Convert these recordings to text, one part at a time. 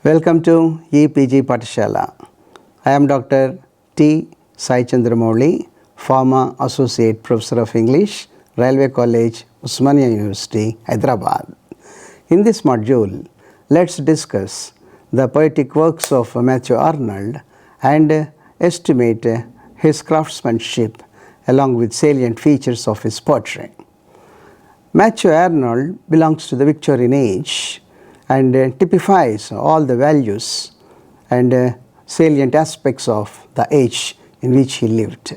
Welcome to EPG Pathshala. I am Dr. T. Sai Chandramouli, former Associate Professor of English, Railway College, Usmania University, Hyderabad. In this module, let's discuss the poetic works of Matthew Arnold and estimate his craftsmanship along with salient features of his poetry. Matthew Arnold belongs to the Victorian age and typifies all the values and salient aspects of the age in which he lived.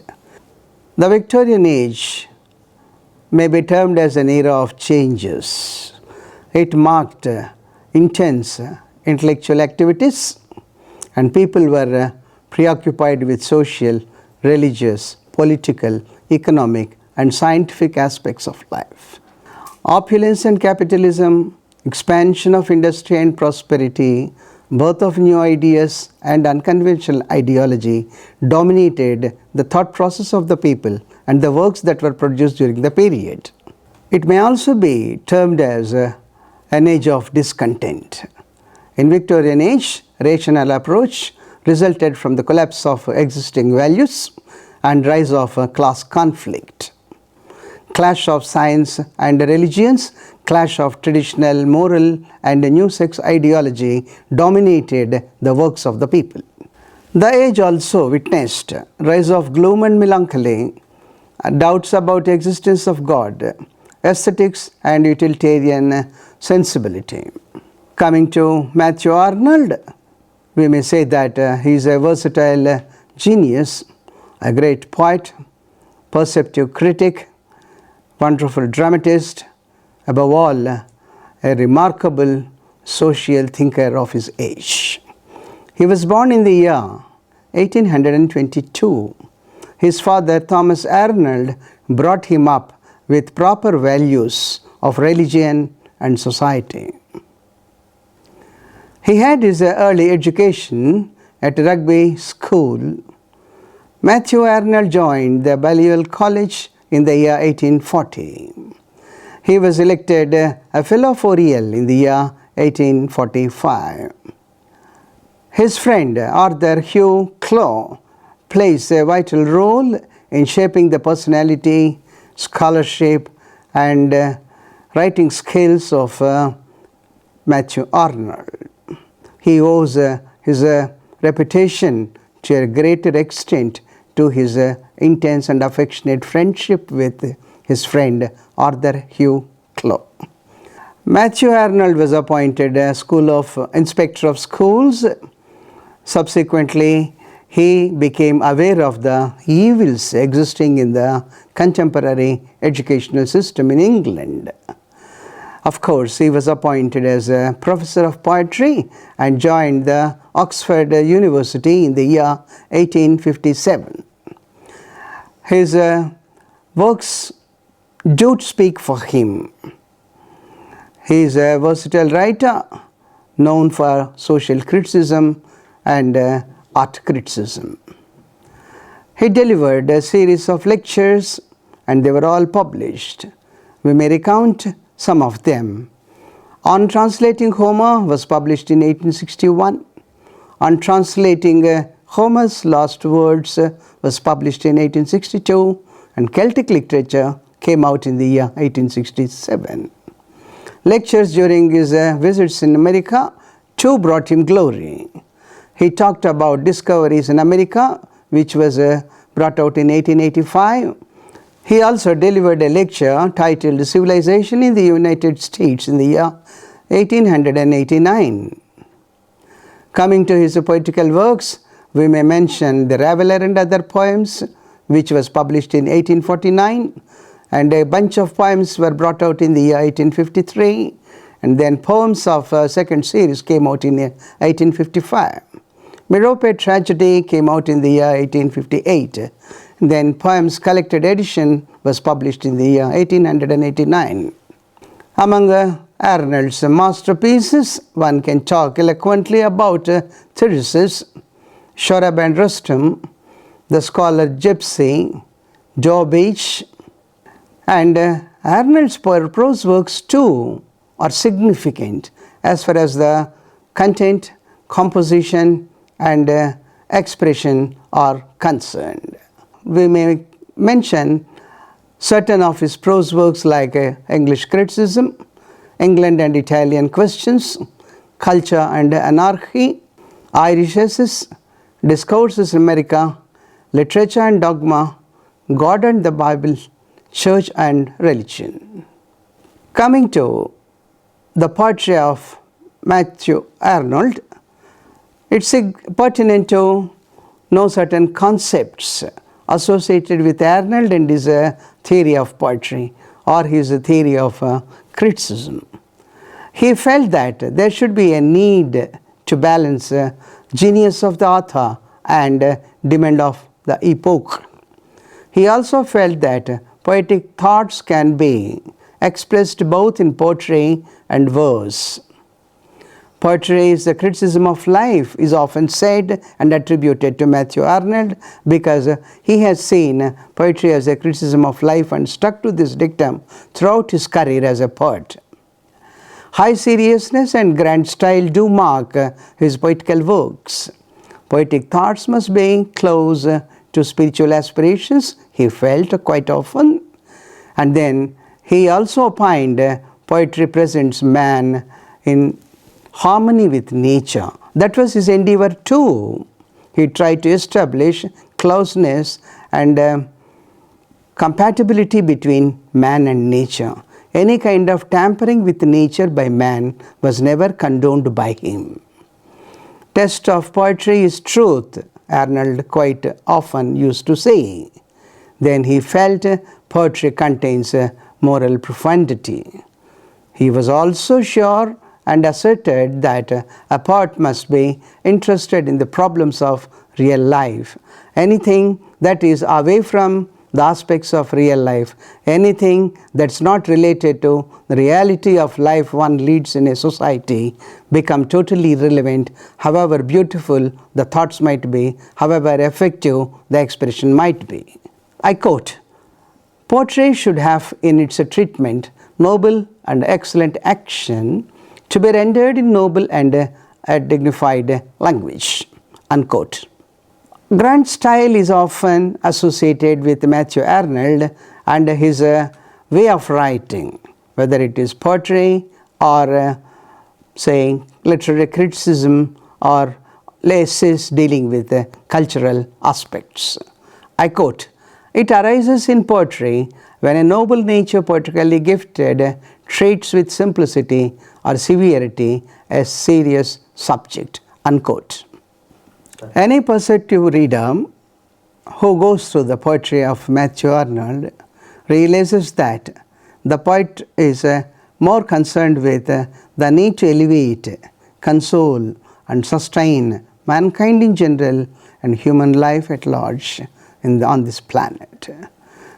The Victorian age may be termed as an era of changes. It marked intense intellectual activities, and people were preoccupied with social, religious, political, economic, and scientific aspects of life. Opulence and capitalism, expansion of industry and prosperity, birth of new ideas and unconventional ideology dominated the thought process of the people and the works that were produced during the period. It may also be termed as an age of discontent. In Victorian age, rational approach resulted from the collapse of existing values and rise of class conflict. Clash of science and religions, clash of traditional moral and new sex ideology dominated the works of the people. The age also witnessed rise of gloom and melancholy, doubts about the existence of God, aesthetics and utilitarian sensibility. Coming to Matthew Arnold, we may say that he is a versatile genius, a great poet, perceptive critic, wonderful dramatist, above all, a remarkable social thinker of his age. He was born in the year 1822. His father, Thomas Arnold, brought him up with proper values of religion and society. He had his early education at Rugby School. Matthew Arnold joined the Balliol College in the year 1840. He was elected a Fellow of Oriel in the year 1845. His friend Arthur Hugh Clough plays a vital role in shaping the personality, scholarship and writing skills of Matthew Arnold. He owes his reputation to a greater extent to his intense and affectionate friendship with his friend Arthur Hugh Clough. Matthew Arnold was appointed Inspector of Schools. Subsequently, he became aware of the evils existing in the contemporary educational system in England. Of course, he was appointed as a Professor of Poetry and joined the Oxford University in the year 1857. His works do speak for him. He is a versatile writer known for social criticism and art criticism. He delivered a series of lectures and they were all published. We may recount some of them. On Translating Homer was published in 1861. On Translating Homer's Last Words was published in 1862, and Celtic Literature came out in the year 1867. Lectures during his visits in America too brought him glory. He talked about discoveries in America, which was brought out in 1885. He also delivered a lecture titled Civilization in the United States in the year 1889. Coming to his poetical works, we may mention The Raveller and Other Poems, which was published in 1849, and a bunch of poems were brought out in the year 1853, and then poems of second series came out in 1855. Merope Tragedy came out in the year 1858. Then Poems Collected Edition was published in the year 1889. Among Arnold's masterpieces, one can talk eloquently about Theseus, Shorab and Rustum, The Scholar Gipsy, Joe Beach, and Arnold's prose works too are significant as far as the content, composition and expression are concerned. We may mention certain of his prose works like English Criticism, England and Italian Questions, Culture and Anarchy, Irish Essays, Discourses in America, Literature and Dogma, God and the Bible, Church and Religion. Coming to the poetry of Matthew Arnold, it's pertinent to know certain concepts associated with Arnold and his theory of poetry or his theory of criticism. He felt that there should be a need to balance genius of the author and demand of the epoch. He also felt that poetic thoughts can be expressed both in poetry and verse. Poetry is the criticism of life is often said and attributed to Matthew Arnold because he has seen poetry as a criticism of life and stuck to this dictum throughout his career as a poet. High seriousness and grand style do mark his poetical works. Poetic thoughts must be close to spiritual aspirations, he felt quite often. And then he also opined poetry presents man in harmony with nature. That was his endeavor too. He tried to establish closeness and compatibility between man and nature. Any kind of tampering with nature by man was never condoned by him. Test of poetry is truth, Arnold quite often used to say. Then he felt poetry contains moral profundity. He was also sure and asserted that a poet must be interested in the problems of real life. Anything that is away from the aspects of real life, anything that's not related to the reality of life one leads in a society, become totally irrelevant, however beautiful the thoughts might be, however effective the expression might be. I quote, "Poetry should have in its treatment noble and excellent action to be rendered in noble and dignified language," unquote. Grand style is often associated with Matthew Arnold and his way of writing, whether it is poetry or say literary criticism or essays dealing with cultural aspects. I quote, "It arises in poetry when a noble nature poetically gifted treats with simplicity or severity a serious subject," unquote. Any perceptive reader who goes through the poetry of Matthew Arnold realizes that the poet is more concerned with the need to elevate, console and sustain mankind in general and human life at large on this planet.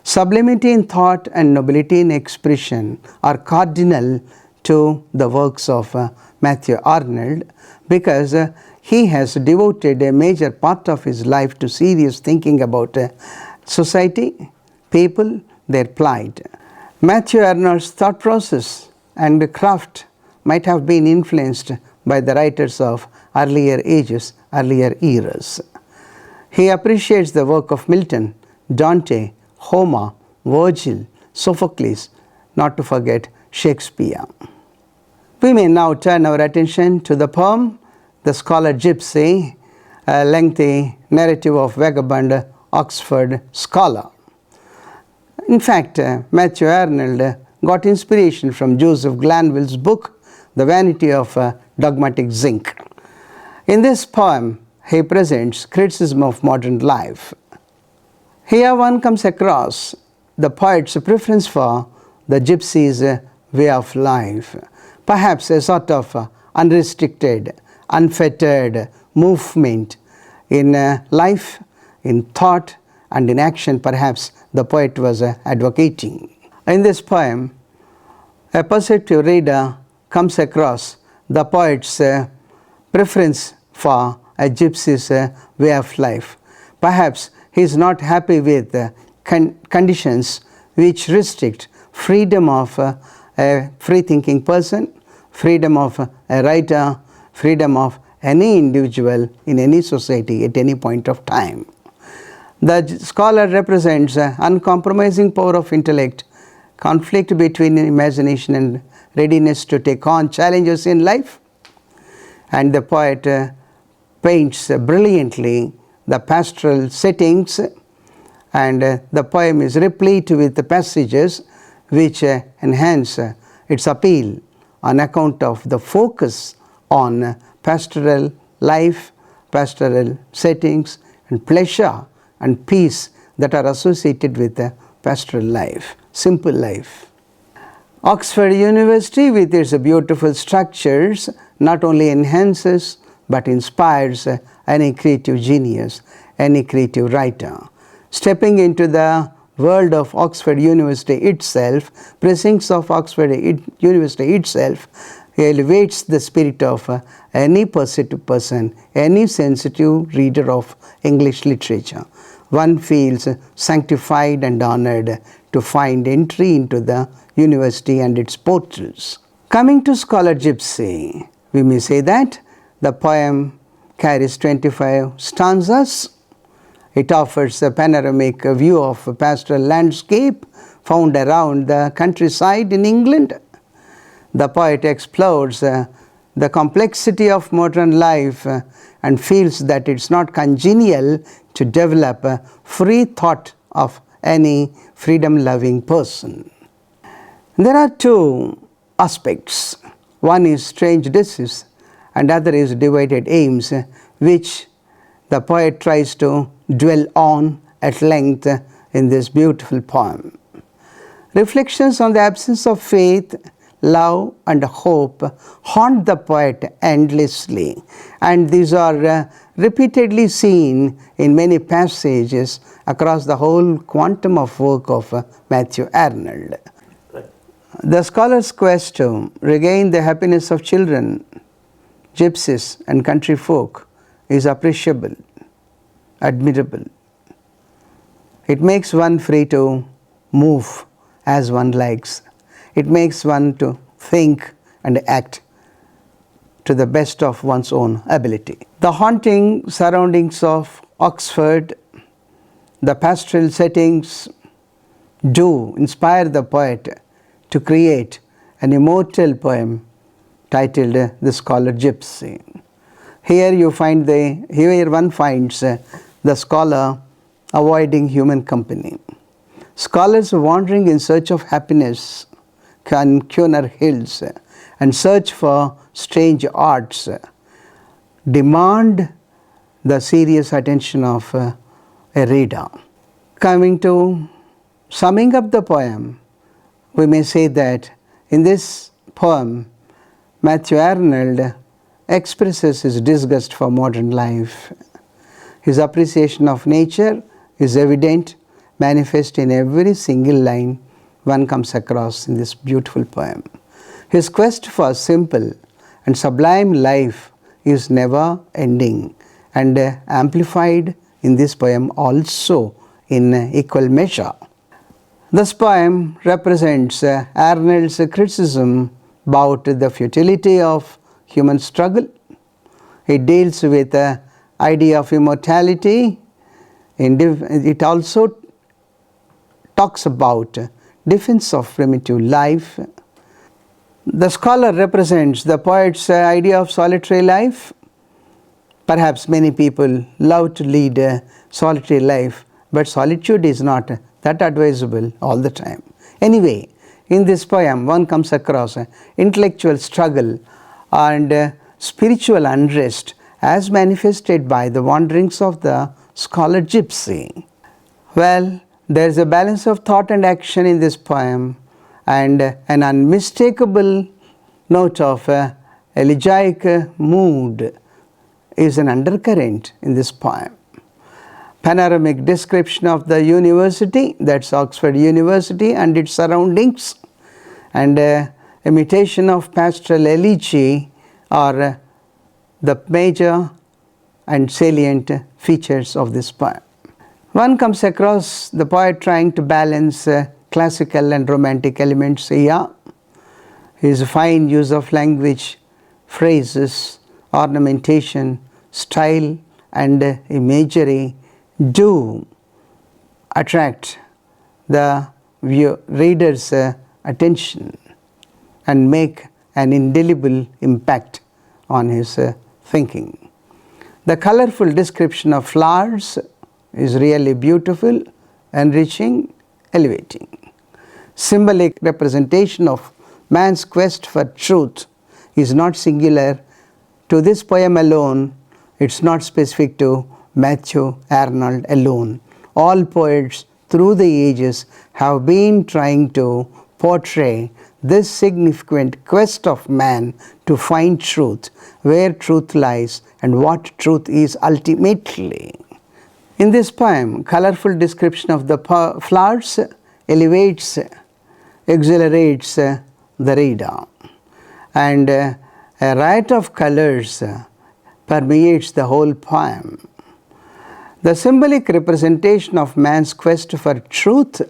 Sublimity in thought and nobility in expression are cardinal to the works of Matthew Arnold because he has devoted a major part of his life to serious thinking about society, people, their plight. Matthew Arnold's thought process and craft might have been influenced by the writers of earlier ages, earlier eras. He appreciates the work of Milton, Dante, Homer, Virgil, Sophocles, not to forget Shakespeare. We may now turn our attention to the poem The Scholar Gipsy, a lengthy narrative of vagabond Oxford scholar. In fact, Matthew Arnold got inspiration from Joseph Glanvill's book, The Vanity of Dogmatic Zinc. In this poem, he presents criticism of modern life. Here one comes across the poet's preference for the gypsy's way of life, perhaps a sort of unrestricted, unfettered movement in life, in thought and in action perhaps the poet was advocating. In this poem, a perceptive reader comes across the poet's preference for a gypsy's way of life. Perhaps he is not happy with conditions which restrict freedom of a free-thinking person, freedom of a writer, freedom of any individual in any society at any point of time. The scholar represents uncompromising power of intellect, conflict between imagination and readiness to take on challenges in life. And the poet paints brilliantly the pastoral settings, and the poem is replete with the passages which enhance its appeal on account of the focus on pastoral life, pastoral settings, and pleasure and peace that are associated with the pastoral life, simple life. Oxford University, with its beautiful structures, not only enhances but inspires any creative genius, any creative writer. Stepping into the world of Oxford University itself, precincts of Oxford University itself, elevates the spirit of any perceptive person, any sensitive reader of English literature. One feels sanctified and honored to find entry into the university and its portals. Coming to Scholar Gipsy, we may say that the poem carries 25 stanzas. It offers a panoramic view of a pastoral landscape found around the countryside in England. The poet explores the complexity of modern life and feels that it's not congenial to develop a free thought of any freedom-loving person. There are two aspects. One is strange disease and other is divided aims, which the poet tries to dwell on at length in this beautiful poem. Reflections on the absence of faith, love and hope haunt the poet endlessly, and these are repeatedly seen in many passages across the whole quantum of work of Matthew Arnold. The scholar's quest to regain the happiness of children, gypsies and country folk is appreciable, admirable. It makes one free to move as one likes. It makes one to think and act to the best of one's own ability. The haunting surroundings of Oxford, the pastoral settings do inspire the poet to create an immortal poem titled The Scholar Gipsy. Here one finds the scholar avoiding human company. Scholars wandering in search of happiness can Cunner hills and search for strange arts demand the serious attention of a reader. Coming to summing up the poem, we may say that in this poem, Matthew Arnold expresses his disgust for modern life. His appreciation of nature is evident, manifest in every single line one comes across in this beautiful poem. His quest for simple and sublime life is never ending and amplified in this poem also in equal measure. This poem represents Arnold's criticism about the futility of human struggle. It deals with the idea of immortality. It also talks about defense of primitive life. The scholar represents the poet's idea of solitary life. Perhaps many people love to lead a solitary life, but solitude is not that advisable all the time. Anyway, in this poem, one comes across intellectual struggle and spiritual unrest as manifested by the wanderings of the scholar Gipsy. Well, there is a balance of thought and action in this poem, and an unmistakable note of elegiac mood is an undercurrent in this poem. Panoramic description of the university, that's Oxford University and its surroundings, and imitation of pastoral elegy are the major and salient features of this poem. One comes across the poet trying to balance classical and romantic elements here. His fine use of language, phrases ornamentation, style and imagery do attract the reader's attention and make an indelible impact on his thinking. The colorful description of flowers is really beautiful, enriching, elevating. Symbolic representation of man's quest for truth is not singular to this poem alone. It's not specific to Matthew Arnold alone. All poets through the ages have been trying to portray this significant quest of man to find truth, where truth lies and what truth is ultimately. In this poem, colorful description of the flowers elevates, exhilarates the reader, and a riot of colors permeates the whole poem. The symbolic representation of man's quest for truth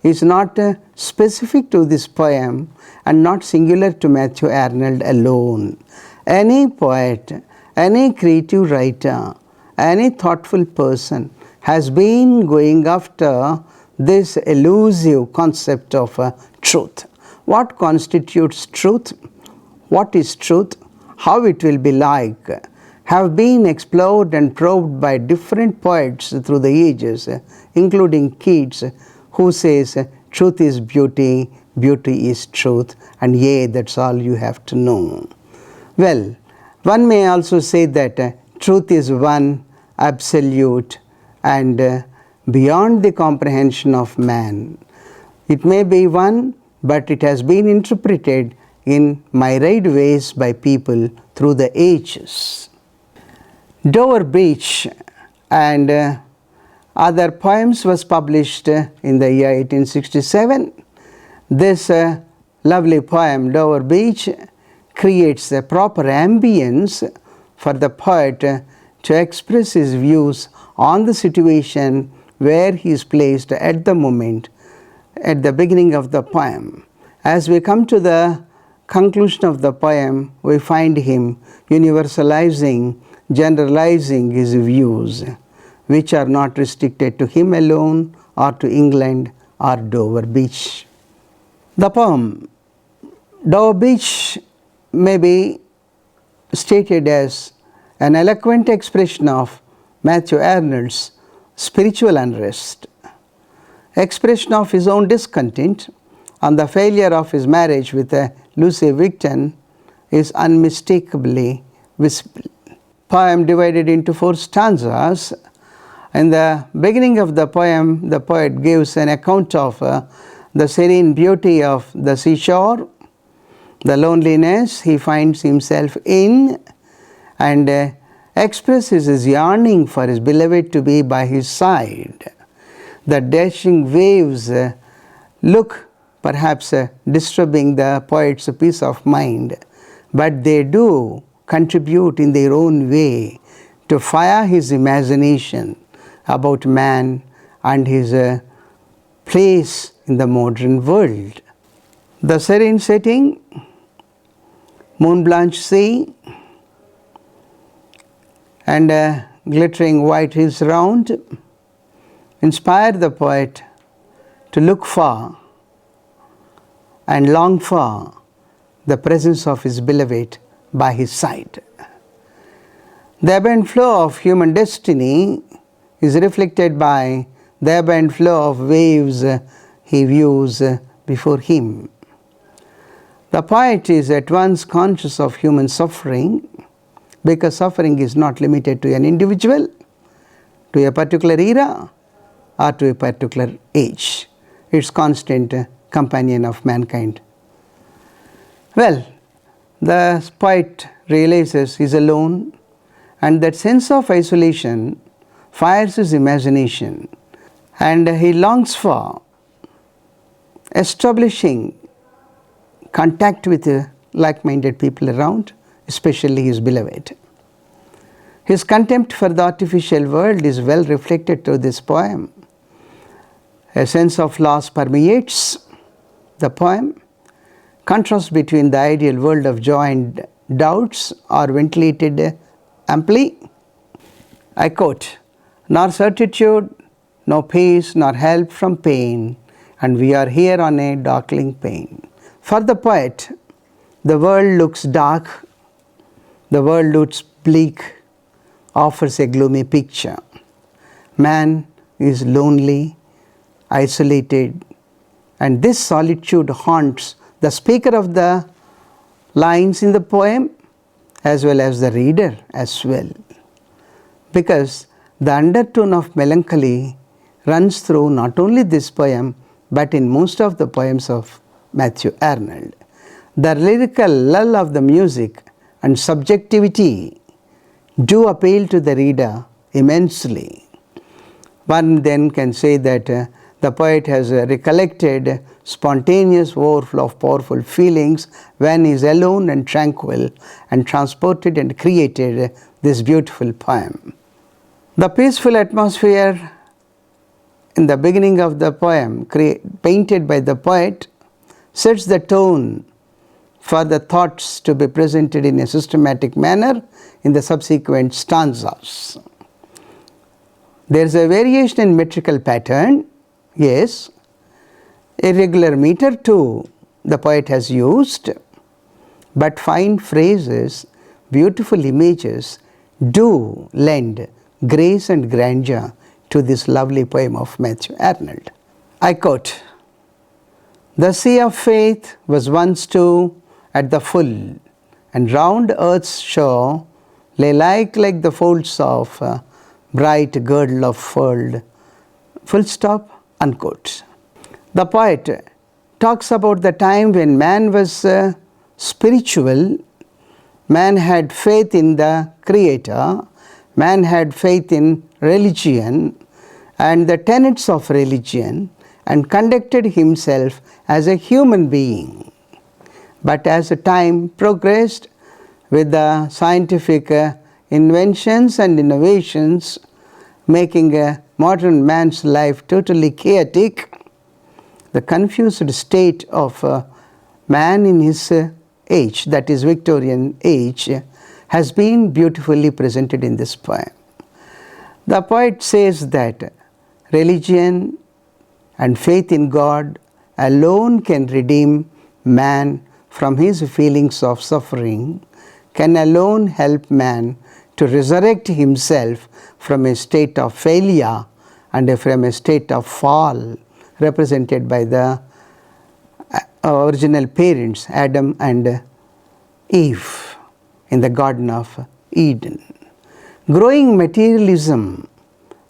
is not specific to this poem and not singular to Matthew Arnold alone. Any poet, any creative writer, any thoughtful person has been going after this elusive concept of truth. What constitutes truth? What is truth? How it will be like? Have been explored and probed by different poets through the ages, including Keats, who says truth is beauty, beauty is truth, and yea, that's all you have to know. Well, one may also say that truth is one, absolute, and beyond the comprehension of man. It may be one, but it has been interpreted in myriad ways by people through the ages. Dover Beach and other poems was published in the year 1867. This lovely poem, Dover Beach, creates a proper ambience for the poet to express his views on the situation where he is placed at the moment, at the beginning of the poem. As we come to the conclusion of the poem, we find him universalizing, generalizing his views, which are not restricted to him alone or to England or Dover Beach. The poem Dover Beach may be stated as an eloquent expression of Matthew Arnold's spiritual unrest, expression of his own discontent on the failure of his marriage with Lucy Victorian is unmistakably visible. Poem divided into 4 stanzas. In the beginning of the poem, the poet gives an account of the serene beauty of the seashore, the loneliness he finds himself in, and expresses his yearning for his beloved to be by his side. The dashing waves look perhaps disturbing the poet's peace of mind, but they do contribute in their own way to fire his imagination about man and his place in the modern world. The serene setting, moon-blanched sea, and glittering white hills round inspire the poet to look for and long for the presence of his beloved by his side. The ebb and flow of human destiny is reflected by the ebb and flow of waves he views before him. The poet is at once conscious of human suffering, because suffering is not limited to an individual, to a particular era, or to a particular age. It's constant companion of mankind. Well, the poet realizes he's alone, and that sense of isolation fires his imagination, and he longs for establishing contact with like-minded people around, especially his beloved. His contempt for the artificial world is well reflected through this poem. A sense of loss permeates the poem. Contrast between the ideal world of joy and doubts are ventilated amply. I quote, "Nor certitude, no peace, nor help from pain, and we are here on a darkling pain." For the poet, the world looks dark, the world looks bleak, offers a gloomy picture. Man is lonely, isolated, and this solitude haunts the speaker of the lines in the poem as well as the reader as well, because the undertone of melancholy runs through not only this poem but in most of the poems of Matthew Arnold. The lyrical lull of the music and subjectivity do appeal to the reader immensely. One then can say that the poet has recollected spontaneous overflow of powerful feelings when he is alone and tranquil, and transported and created this beautiful poem. The peaceful atmosphere in the beginning of the poem painted by the poet sets the tone for the thoughts to be presented in a systematic manner in the subsequent stanzas. There is a variation in metrical pattern, yes. Irregular meter too the poet has used, but fine phrases, beautiful images do lend grace and grandeur to this lovely poem of Matthew Arnold. I quote, "The sea of faith was once too at the full, and round earth's shore lay like the folds of a bright girdle of furled," full stop, unquote. The poet talks about the time when man was spiritual, man had faith in the Creator, man had faith in religion and the tenets of religion, and conducted himself as a human being. But as the time progressed with the scientific inventions and innovations, making a modern man's life totally chaotic, the confused state of man in his age, that is Victorian age, has been beautifully presented in this poem. The poet says that religion and faith in God alone can redeem man from his feelings of suffering, can alone help man to resurrect himself from a state of failure and from a state of fall represented by the original parents, Adam and Eve, in the Garden of Eden. Growing materialism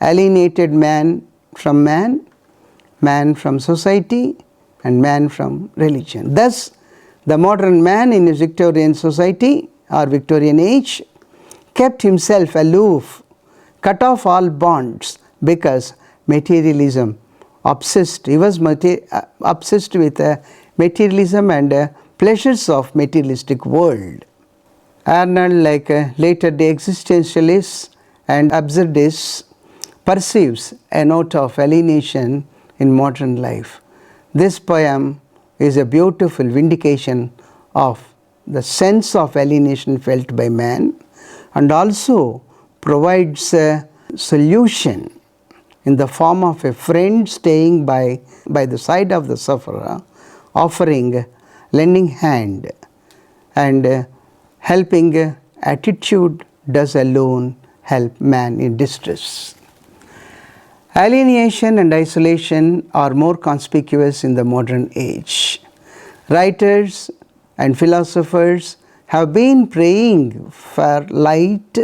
alienated man from man, man from society, and man from religion. Thus, the modern man in his Victorian society or Victorian age kept himself aloof, cut off all bonds, because materialism obsessed. He was obsessed with materialism and pleasures of materialistic world. Arnold, like later day existentialists and absurdists, perceives a note of alienation in modern life. This poem is a beautiful vindication of the sense of alienation felt by man, and also provides a solution in the form of a friend staying by the side of the sufferer, offering lending hand, and helping attitude does alone help man in distress. Alienation and isolation are more conspicuous in the modern age. Writers and philosophers have been praying for light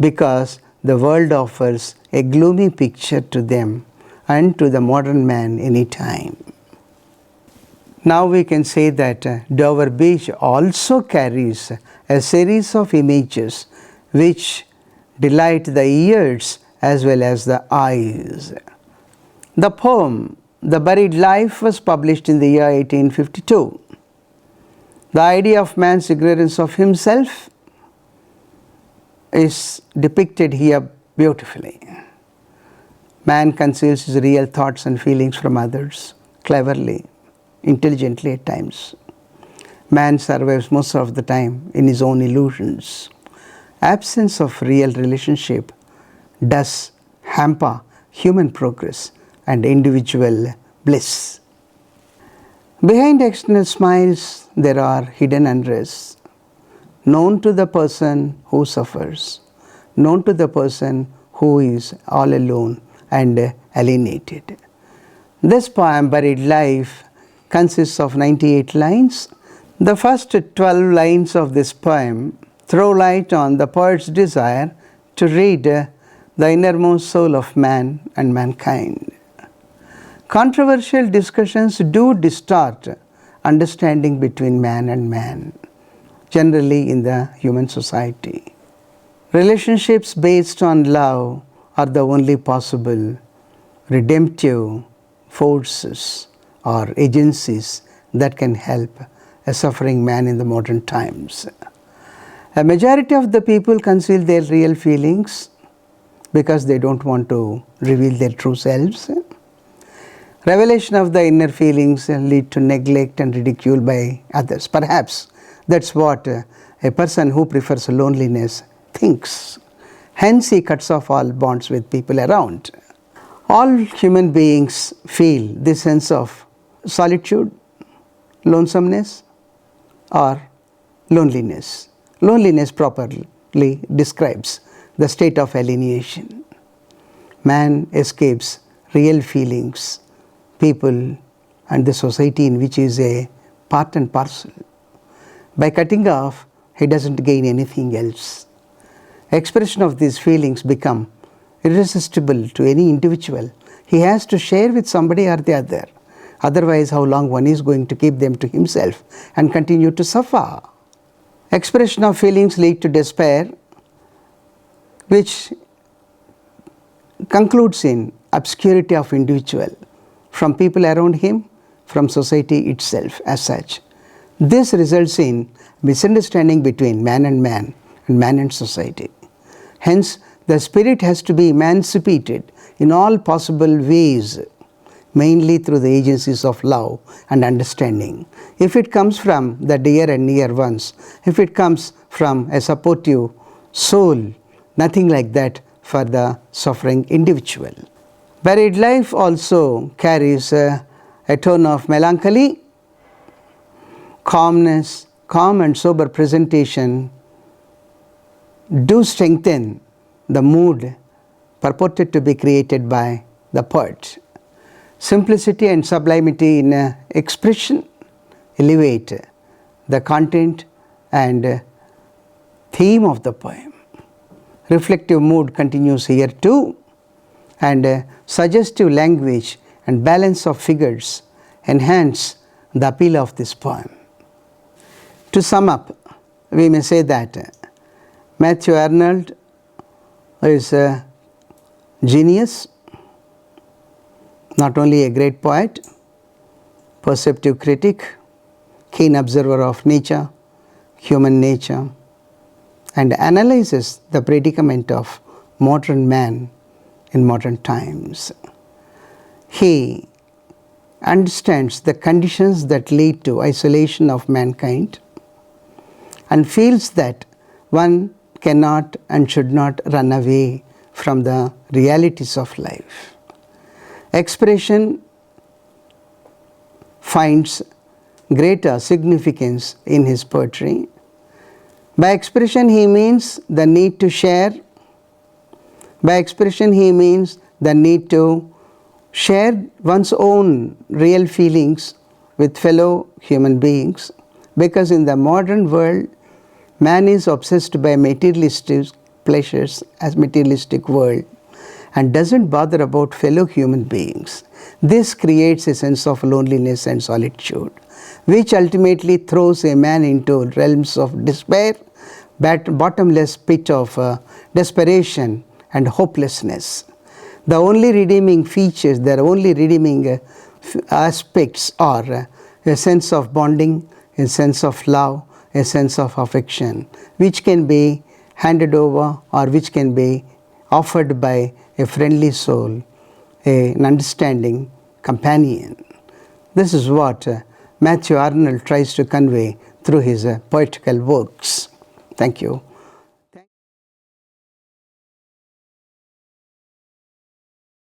because the world offers a gloomy picture to them and to the modern man anytime. Now we can say that Dover Beach also carries a series of images which delight the ears as well as the eyes. The poem The Buried Life was published in the year 1852. The idea of man's ignorance of himself is depicted here beautifully. Man conceals his real thoughts and feelings from others cleverly, intelligently at times. Man survives most of the time in his own illusions. absence of real relationship does hamper human progress and individual bliss. Behind external smiles, there are hidden unrests, known to the person who suffers, known to the person who is all alone and alienated. This poem, Buried Life, consists of 98 lines. The first 12 lines of this poem throw light on the poet's desire to read the innermost soul of man and mankind. Controversial discussions do distort understanding between man and man, generally in the human society. Relationships based on love are the only possible redemptive forces or agencies that can help a suffering man in the modern times. A majority of the people conceal their real feelings because they don't want to reveal their true selves. Revelation of the inner feelings lead to neglect and ridicule by others. Perhaps that's what a person who prefers loneliness thinks. Hence he cuts off all bonds with people around. All human beings feel this sense of solitude, lonesomeness, or loneliness. Loneliness properly describes the state of alienation. Man escapes real feelings, people, and the society in which he is a part and parcel. By cutting off, he doesn't gain anything else. Expression of these feelings become irresistible to any individual. He has to share with somebody or the other. Otherwise, how long one is going to keep them to himself and continue to suffer? Expression of feelings lead to despair, which concludes in obscurity of individual from people around him, from society itself as such. This results in misunderstanding between man and man and society. Hence, the spirit has to be emancipated in all possible ways, mainly through the agencies of love and understanding. If it comes from the dear and near ones, if it comes from a supportive soul, nothing like that for the suffering individual. Buried Life also carries a tone of melancholy, calmness, calm and sober presentation do strengthen the mood purported to be created by the poet. Simplicity and sublimity in expression elevate the content and theme of the poem. Reflective mood continues here too, and suggestive language and balance of figures enhance the appeal of this poem. To sum up, we may say that Matthew Arnold is a genius, not only a great poet, perceptive critic, keen observer of nature, human nature, and analyzes the predicament of modern man in modern times. He understands the conditions that lead to isolation of mankind and feels that one cannot and should not run away from the realities of life. Expression finds greater significance in his poetry. By expression he means the need to share. By expression he means the need to share one's own real feelings with fellow human beings, because in the modern world man is obsessed by materialistic pleasures as materialistic world and doesn't bother about fellow human beings. This creates a sense of loneliness and solitude, which ultimately throws a man into realms of despair, bottomless pit of desperation and hopelessness. The only redeeming features, the only redeeming aspects are a sense of bonding, a sense of love, a sense of affection, which can be handed over or which can be offered by a friendly soul, an understanding companion. This is what Matthew Arnold tries to convey through his poetical works. Thank you.